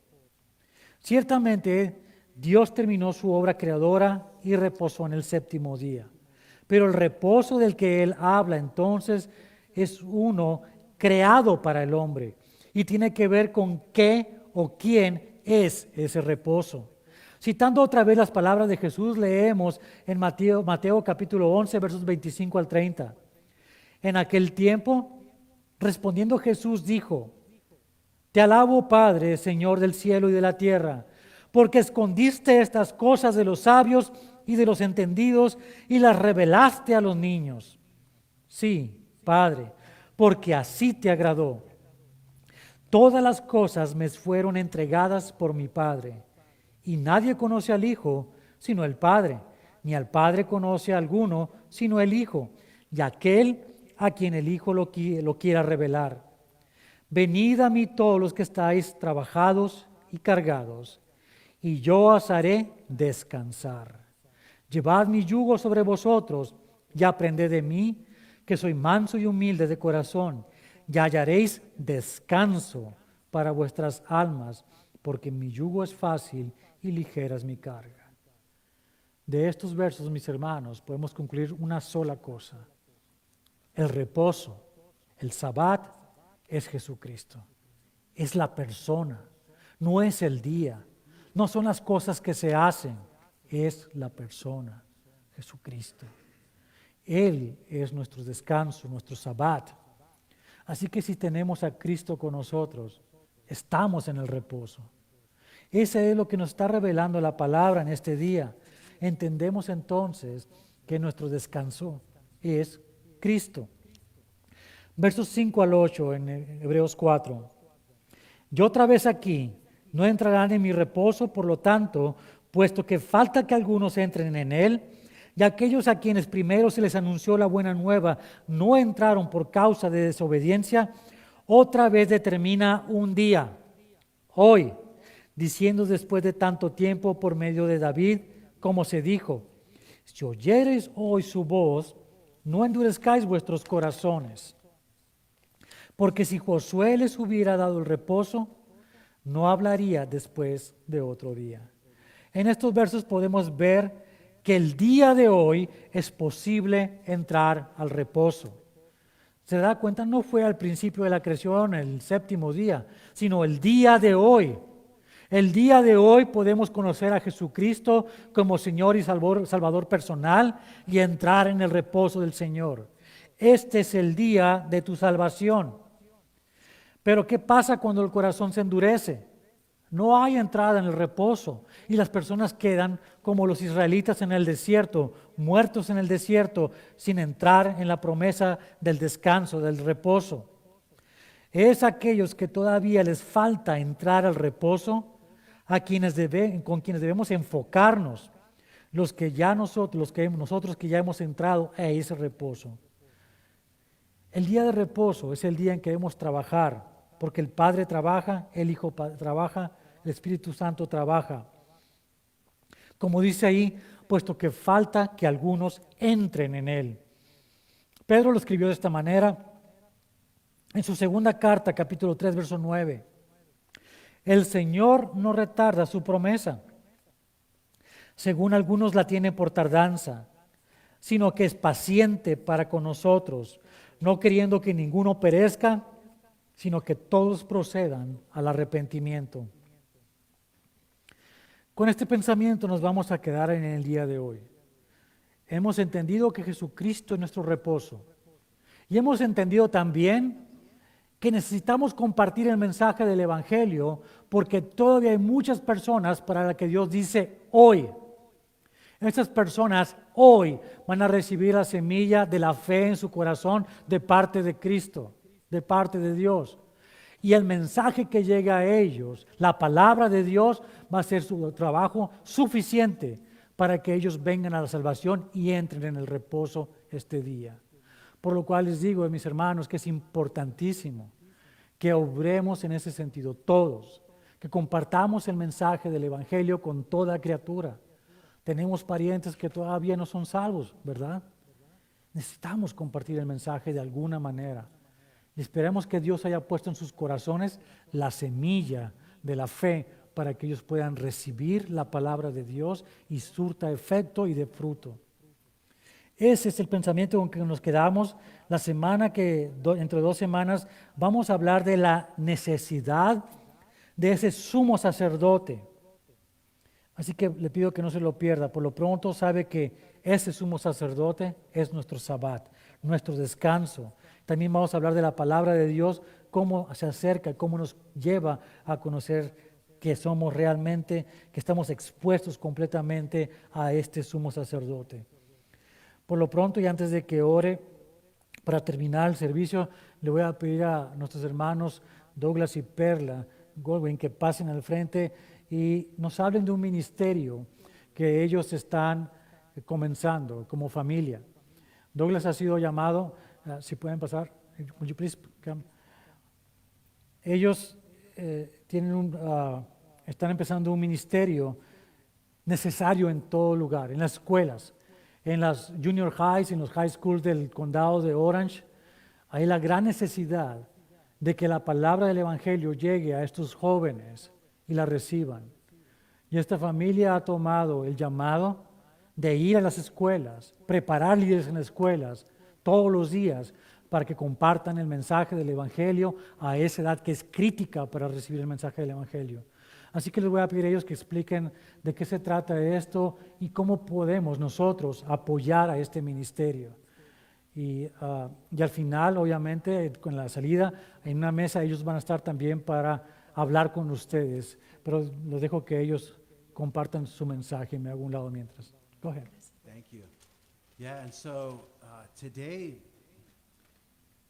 Ciertamente, Dios terminó su obra creadora y reposó en el séptimo día. Pero el reposo del que Él habla entonces es uno creado para el hombre y tiene que ver con qué o quién es ese reposo. Citando otra vez las palabras de Jesús, leemos en Mateo capítulo 11, versos 25 al 30. En aquel tiempo, respondiendo Jesús dijo, te alabo, Padre, Señor del cielo y de la tierra, porque escondiste estas cosas de los sabios y de los entendidos y las revelaste a los niños. Sí, Padre, porque así te agradó. Todas las cosas me fueron entregadas por mi Padre, y nadie conoce al Hijo sino el Padre, ni al Padre conoce a alguno sino el Hijo, y aquel a quien el Hijo lo quiera revelar. Venid a mí todos los que estáis trabajados y cargados, y yo os haré descansar. Llevad mi yugo sobre vosotros y aprended de mí, que soy manso y humilde de corazón, y hallaréis descanso para vuestras almas, porque mi yugo es fácil y ligera es mi carga. De estos versos, mis hermanos, podemos concluir una sola cosa. El reposo, el Sabbat, es Jesucristo. Es la persona, no es el día, no son las cosas que se hacen, es la persona, Jesucristo. Él es nuestro descanso, nuestro Sabbat. Así que si tenemos a Cristo con nosotros, estamos en el reposo. Ese es lo que nos está revelando la palabra en este día. Entendemos entonces que nuestro descanso es Cristo. Versos 5 al 8 en Hebreos 4. Yo otra vez aquí, no entrarán en mi reposo, por lo tanto, puesto que falta que algunos entren en él, y aquellos a quienes primero se les anunció la buena nueva no entraron por causa de desobediencia, otra vez determina un día, hoy, diciendo después de tanto tiempo por medio de David, como se dijo, si oyereis hoy su voz, no endurezcáis vuestros corazones. Porque si Josué les hubiera dado el reposo, no hablaría después de otro día. En estos versos podemos ver que el día de hoy es posible entrar al reposo. ¿Se da cuenta? No fue al principio de la creación, el séptimo día, sino el día de hoy. El día de hoy podemos conocer a Jesucristo como Señor y Salvador personal y entrar en el reposo del Señor. Este es el día de tu salvación. Pero ¿qué pasa cuando el corazón se endurece? No hay entrada en el reposo y las personas quedan como los israelitas en el desierto, muertos en el desierto, sin entrar en la promesa del descanso, del reposo. Es aquellos que todavía les falta entrar al reposo con quienes debemos enfocarnos, nosotros que ya hemos entrado a ese reposo. El día de reposo es el día en que debemos trabajar, porque el Padre trabaja, el Hijo trabaja, el Espíritu Santo trabaja. Como dice ahí, puesto que falta que algunos entren en él. Pedro lo escribió de esta manera en su segunda carta, capítulo 3, verso 9. El Señor no retarda su promesa, según algunos la tienen por tardanza, sino que es paciente para con nosotros, no queriendo que ninguno perezca, sino que todos procedan al arrepentimiento. Con este pensamiento nos vamos a quedar en el día de hoy. Hemos entendido que Jesucristo es nuestro reposo. Y hemos entendido también que necesitamos compartir el mensaje del Evangelio porque todavía hay muchas personas para las que Dios dice hoy. Estas personas hoy van a recibir la semilla de la fe en su corazón de parte de Cristo, de parte de Dios. Y el mensaje que llega a ellos, la palabra de Dios, va a ser su trabajo suficiente para que ellos vengan a la salvación y entren en el reposo este día. Por lo cual les digo, mis hermanos, que es importantísimo que obremos en ese sentido todos, que compartamos el mensaje del Evangelio con toda criatura. Tenemos parientes que todavía no son salvos, ¿verdad? Necesitamos compartir el mensaje de alguna manera. Y esperemos que Dios haya puesto en sus corazones la semilla de la fe para que ellos puedan recibir la palabra de Dios y surta efecto y dé fruto. Ese es el pensamiento con que nos quedamos. La semana entre 2 semanas, vamos a hablar de la necesidad de ese sumo sacerdote. Así que le pido que no se lo pierda. Por lo pronto sabe que ese sumo sacerdote es nuestro Sabbat, nuestro descanso. También vamos a hablar de la palabra de Dios, cómo se acerca, cómo nos lleva a conocer que somos realmente, que estamos expuestos completamente a este sumo sacerdote. Por lo pronto, y antes de que ore, para terminar el servicio, le voy a pedir a nuestros hermanos Douglas y Perla Goldwyn que pasen al frente y nos hablen de un ministerio que ellos están comenzando como familia. Douglas ha sido llamado, si pueden pasar, would you please come? Ellos están empezando un ministerio necesario en todo lugar, en las escuelas, en las junior highs, en los high schools del condado de Orange. Hay la gran necesidad de que la palabra del Evangelio llegue a estos jóvenes y la reciban. Y esta familia ha tomado el llamado de ir a las escuelas, preparar líderes en las escuelas todos los días para que compartan el mensaje del Evangelio a esa edad que es crítica para recibir el mensaje del Evangelio. Así que les voy a pedir a ellos que expliquen de qué se trata esto y cómo podemos nosotros apoyar a este ministerio. Y al final, obviamente, con la salida, en una mesa ellos van a estar también para hablar con ustedes. Pero les dejo que ellos compartan su mensaje y me hago un lado mientras. Go ahead. Thank you. Yeah, and so today,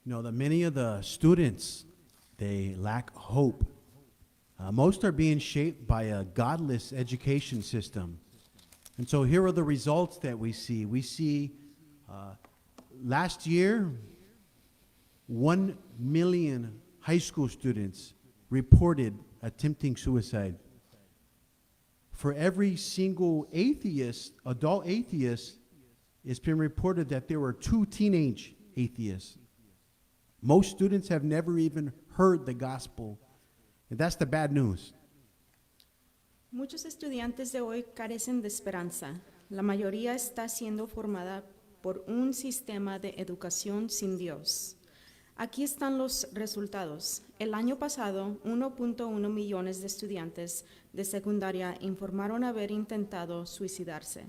many of the students, they lack hope. Most are being shaped by a godless education system. And so here are the results that we see. We see last year, 1 million high school students reported attempting suicide. For every single atheist, adult atheist, it's been reported that there were 2 teenage atheists. Most students have never even heard the gospel. And that's the bad news. Muchos estudiantes de hoy carecen de esperanza. La mayoría está siendo formada por un sistema de educación sin Dios. Aquí están los resultados. El año pasado, 1.1 millones de estudiantes de secundaria informaron haber intentado suicidarse.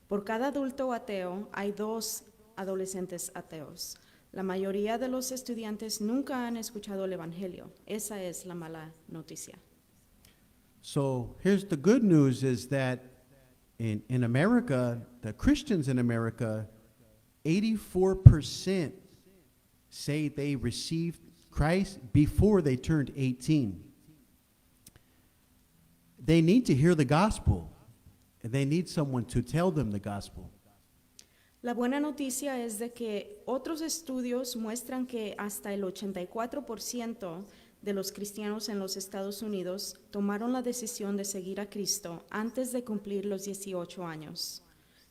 Por cada adulto ateo, hay 2 adolescentes ateos. La mayoría de los estudiantes nunca han escuchado el Evangelio. Esa es la mala noticia. So here's the good news is that in America, the Christians in America, 84% say they received Christ before they turned 18. They need to hear the gospel, and they need someone to tell them the gospel. La buena noticia es de que otros estudios muestran que hasta el 84% de los cristianos en los Estados Unidos tomaron la decisión de seguir a Cristo antes de cumplir los 18 años.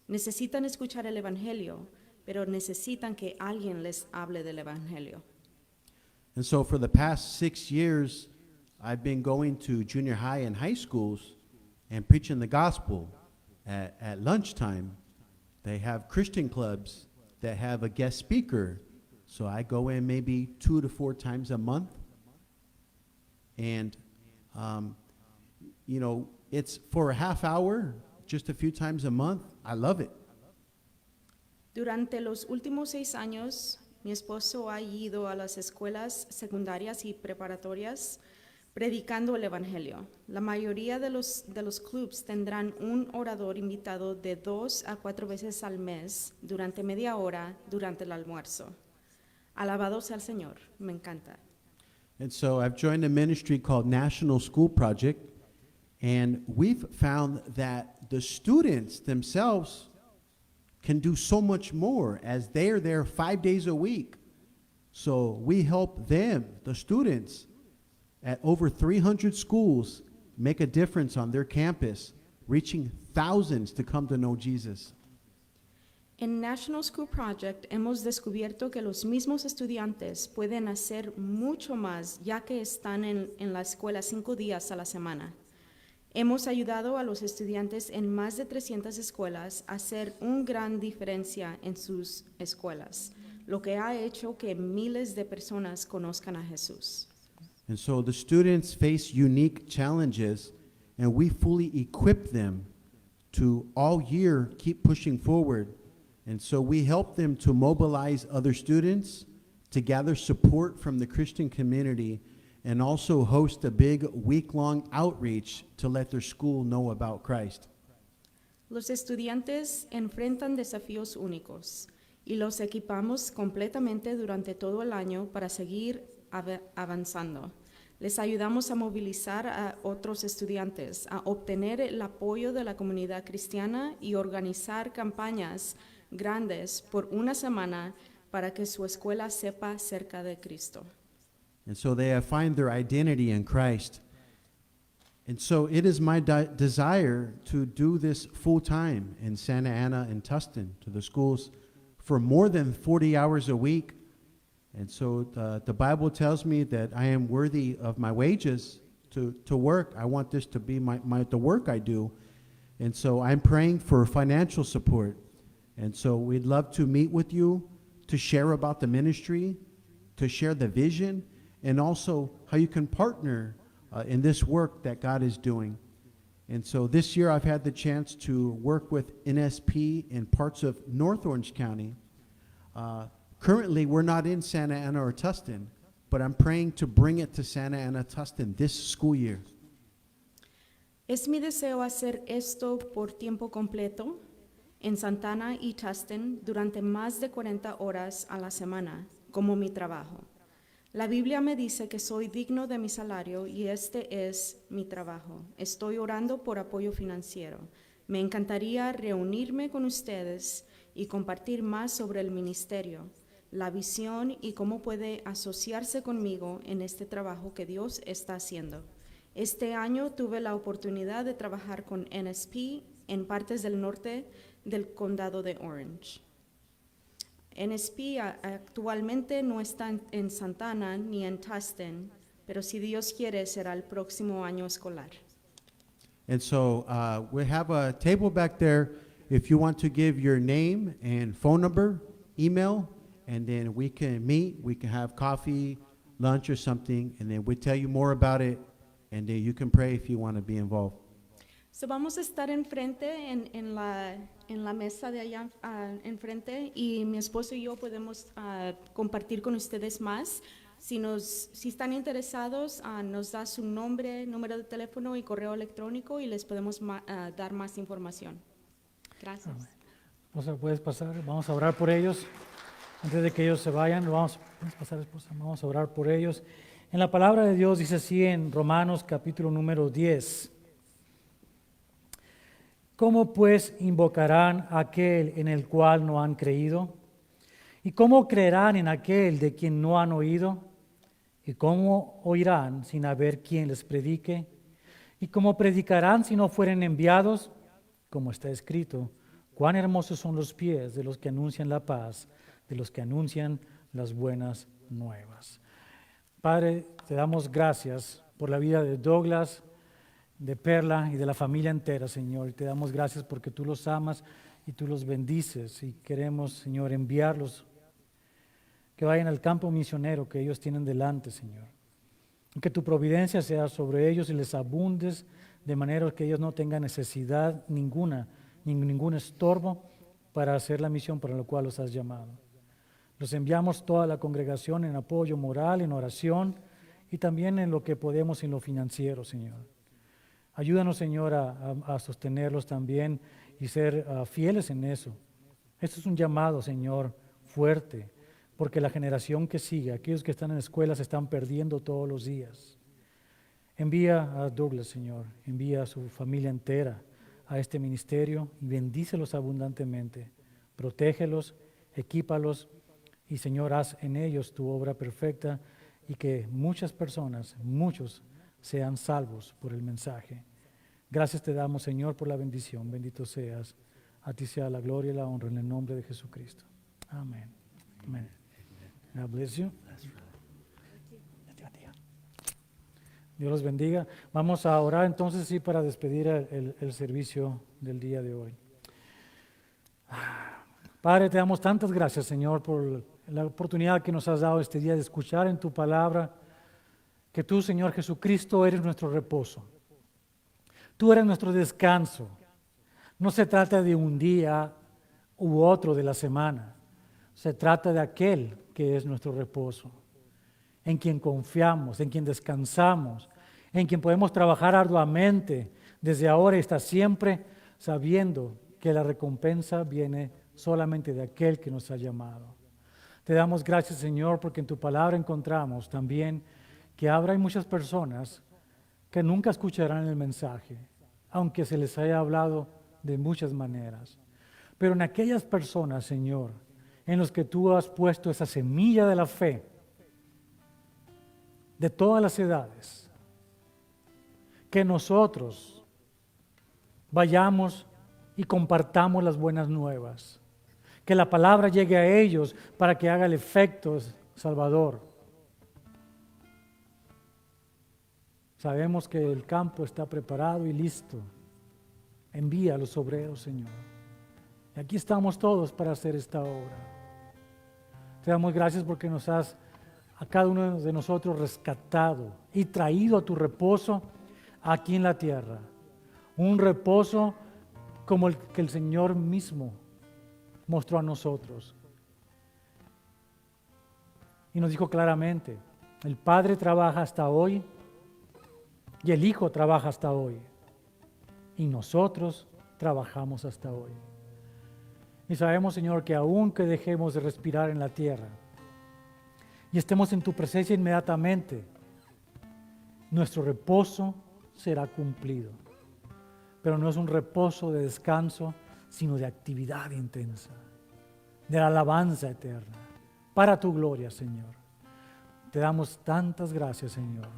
Necesitan escuchar el Evangelio, pero necesitan que alguien les hable del Evangelio. And so for the past 6 years, I've been going to junior high and high schools and preaching the gospel at lunchtime. They have Christian clubs that have a guest speaker. So I go in maybe 2 to 4 times a month. And, it's for a half hour, just a few times a month. I love it. Durante los últimos 6 años, mi esposo ha ido a las escuelas secundarias y preparatorias predicando el Evangelio. La mayoría de los clubs tendrán un orador invitado de 2 a 4 veces al mes durante media hora durante el almuerzo. Alabado sea el Señor, me encanta. And so I've joined a ministry called National School Project, and we've found that the students themselves can do so much more as they're there 5 days a week. So we help them, the students, at over 300 schools, make a difference on their campus, reaching thousands to come to know Jesus. En National School Project hemos descubierto que los mismos estudiantes pueden hacer mucho más ya que están en la escuela 5 días a la semana. Hemos ayudado a los estudiantes en más de 300 escuelas a hacer una gran diferencia en sus escuelas, lo que ha hecho que miles de personas conozcan a Jesús. And so the students face unique challenges, and we fully equip them to all year keep pushing forward. And so we help them to mobilize other students, to gather support from the Christian community, and also host a big week-long outreach to let their school know about Christ. Los estudiantes enfrentan desafíos únicos y los equipamos completamente durante todo el año para seguir avanzando. Les ayudamos a movilizar a otros estudiantes, a obtener el apoyo de la comunidad cristiana y organizar campañas grandes por una semana para que su escuela sepa acerca de Cristo. And so they find their identity in Christ. And so it is my desire to do this full time in Santa Ana and Tustin, to the schools, for more than 40 hours a week. And so the Bible tells me that I am worthy of my wages to work. I want this to be the work I do. And so I'm praying for financial support. And so we'd love to meet with you to share about the ministry, to share the vision, and also how you can partner in this work that God is doing. And so this year I've had the chance to work with NSP in parts of North Orange County. Currently, we're not in Santa Ana or Tustin, but I'm praying to bring it to Santa Ana, Tustin this school year. Es mi deseo hacer esto por tiempo completo en Santana y Tustin durante más de 40 horas a la semana, como mi trabajo. La Biblia me dice que soy digno de mi salario y este es mi trabajo. Estoy orando por apoyo financiero. Me encantaría reunirme con ustedes y compartir más sobre el ministerio, la visión y cómo puede asociarse conmigo en este trabajo que Dios está haciendo. Este año tuve la oportunidad de trabajar con NSP en partes del norte del condado de Orange. NSP actualmente no está en Santana ni en Tustin, pero si Dios quiere será el próximo año escolar. And so we have a table back there if you want to give your name and phone number, email, and then we can meet, we can have coffee, lunch or something, and then we tell you more about it, and then you can pray if you want to be involved. So vamos a estar enfrente en la mesa de allá enfrente y mi esposo y yo podemos compartir con ustedes más. Si están interesados, nos da su nombre, número de teléfono y correo electrónico y les podemos dar más información. Gracias. Esposa, puedes pasar, vamos a orar por ellos. Antes de que ellos se vayan, puedes pasar, esposa, vamos a orar por ellos. En la palabra de Dios dice así en Romanos capítulo número 10. ¿Cómo pues invocarán a aquel en el cual no han creído? ¿Y cómo creerán en aquel de quien no han oído? ¿Y cómo oirán sin haber quien les predique? ¿Y cómo predicarán si no fueren enviados? Como está escrito, cuán hermosos son los pies de los que anuncian la paz, de los que anuncian las buenas nuevas. Padre, te damos gracias por la vida de Douglas, de Perla y de la familia entera, Señor. Y te damos gracias porque tú los amas y tú los bendices. Y queremos, Señor, enviarlos, que vayan al campo misionero que ellos tienen delante, Señor. Y que tu providencia sea sobre ellos y les abundes de manera que ellos no tengan necesidad ninguna, ningún estorbo para hacer la misión para la cual los has llamado. Los enviamos toda la congregación en apoyo moral, en oración y también en lo que podemos en lo financiero, Señor. Ayúdanos, Señor, a sostenerlos también y ser fieles en eso. Esto es un llamado, Señor, fuerte, porque la generación que sigue, aquellos que están en escuelas, se están perdiendo todos los días. Envía a Douglas, Señor, envía a su familia entera a este ministerio y bendícelos abundantemente. Protégelos, equípalos y, Señor, haz en ellos tu obra perfecta y que muchas personas, muchos, sean salvos por el mensaje. Gracias te damos, Señor, por la bendición. Bendito seas. A ti sea la gloria y la honra en el nombre de Jesucristo. Amén. Amén. God bless you. Dios los bendiga. Vamos a orar entonces sí para despedir el servicio del día de hoy. Padre, te damos tantas gracias, Señor, por la oportunidad que nos has dado este día de escuchar en tu palabra que tú, Señor Jesucristo, eres nuestro reposo. Tú eres nuestro descanso. No se trata de un día u otro de la semana. Se trata de aquel que es nuestro reposo, en quien confiamos, en quien descansamos, en quien podemos trabajar arduamente desde ahora y hasta siempre, sabiendo que la recompensa viene solamente de aquel que nos ha llamado. Te damos gracias, Señor, porque en tu palabra encontramos también que habrá muchas personas que nunca escucharán el mensaje, aunque se les haya hablado de muchas maneras. Pero en aquellas personas, Señor, en los que tú has puesto esa semilla de la fe, de todas las edades, que nosotros vayamos y compartamos las buenas nuevas, que la palabra llegue a ellos para que haga el efecto Salvador. Sabemos que el campo está preparado y listo. Envía a los obreros, Señor. Y aquí estamos todos para hacer esta obra. Te damos gracias porque nos has a cada uno de nosotros rescatado y traído a tu reposo aquí en la tierra. Un reposo como el que el Señor mismo mostró a nosotros. Y nos dijo claramente, el Padre trabaja hasta hoy y el Hijo trabaja hasta hoy. Y nosotros trabajamos hasta hoy. Y sabemos, Señor, que aun que dejemos de respirar en la tierra y estemos en tu presencia inmediatamente, nuestro reposo será cumplido. Pero no es un reposo de descanso, sino de actividad intensa, de la alabanza eterna, para tu gloria, Señor. Te damos tantas gracias, Señor,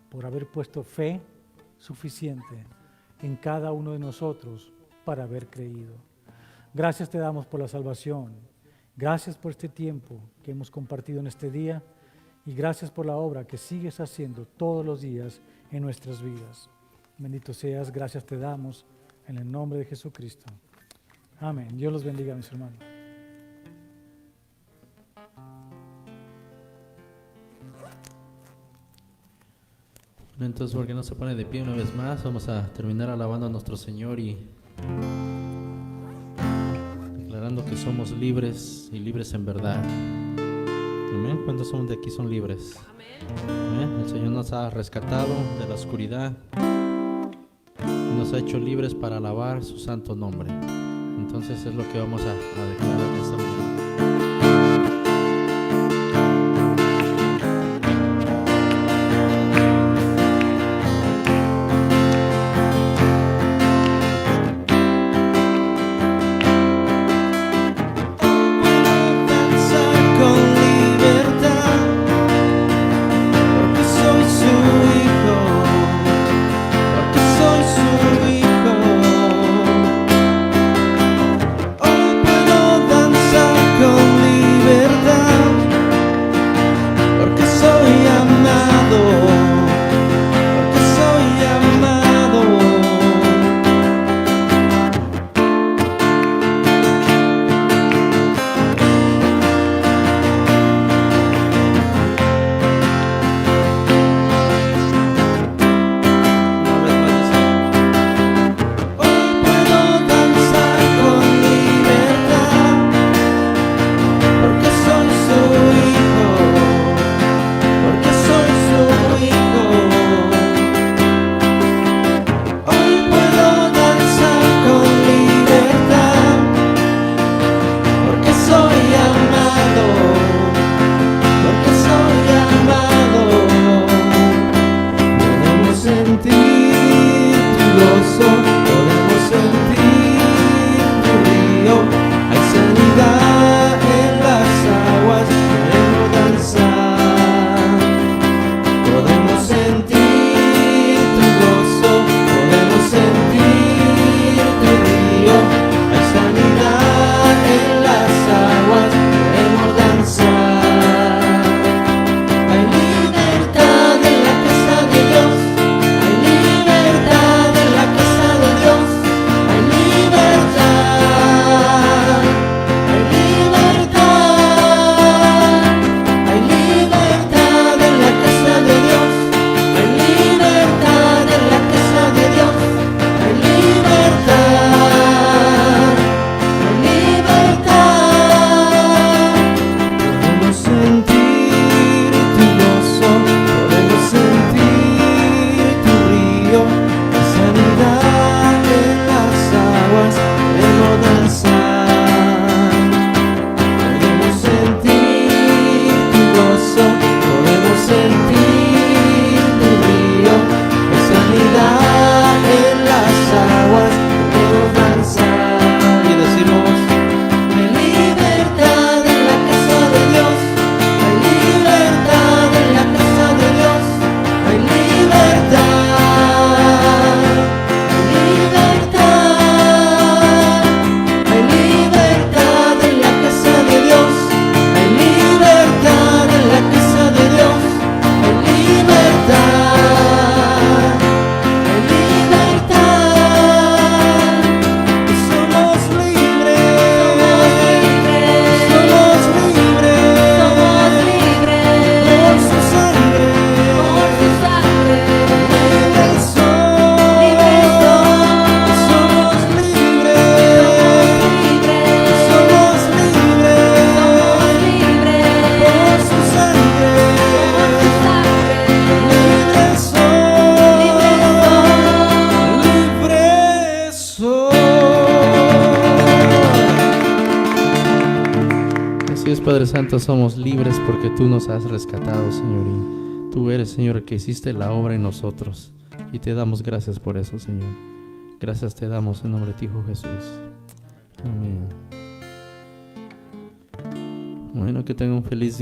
por haber puesto fe suficiente en cada uno de nosotros para haber creído. Gracias te damos por la salvación. Gracias por este tiempo que hemos compartido en este día y gracias por la obra que sigues haciendo todos los días en nuestras vidas. Bendito seas, gracias te damos en el nombre de Jesucristo. Amén. Dios los bendiga, mis hermanos. Entonces, ¿por qué no se pone de pie una vez más? Vamos a terminar alabando a nuestro Señor y declarando que somos libres y libres en verdad. Amén. ¿Cuántos son de aquí son libres? Amén. El Señor nos ha rescatado de la oscuridad y nos ha hecho libres para alabar su santo nombre. Entonces es lo que vamos a declarar en esta mañana. Con Padre Santo, somos libres porque tú nos has rescatado, Señor. Y tú eres, Señor, el que hiciste la obra en nosotros. Y te damos gracias por eso, Señor. Gracias te damos en nombre de tu Hijo Jesús. Amén. Bueno, que tengan un feliz día.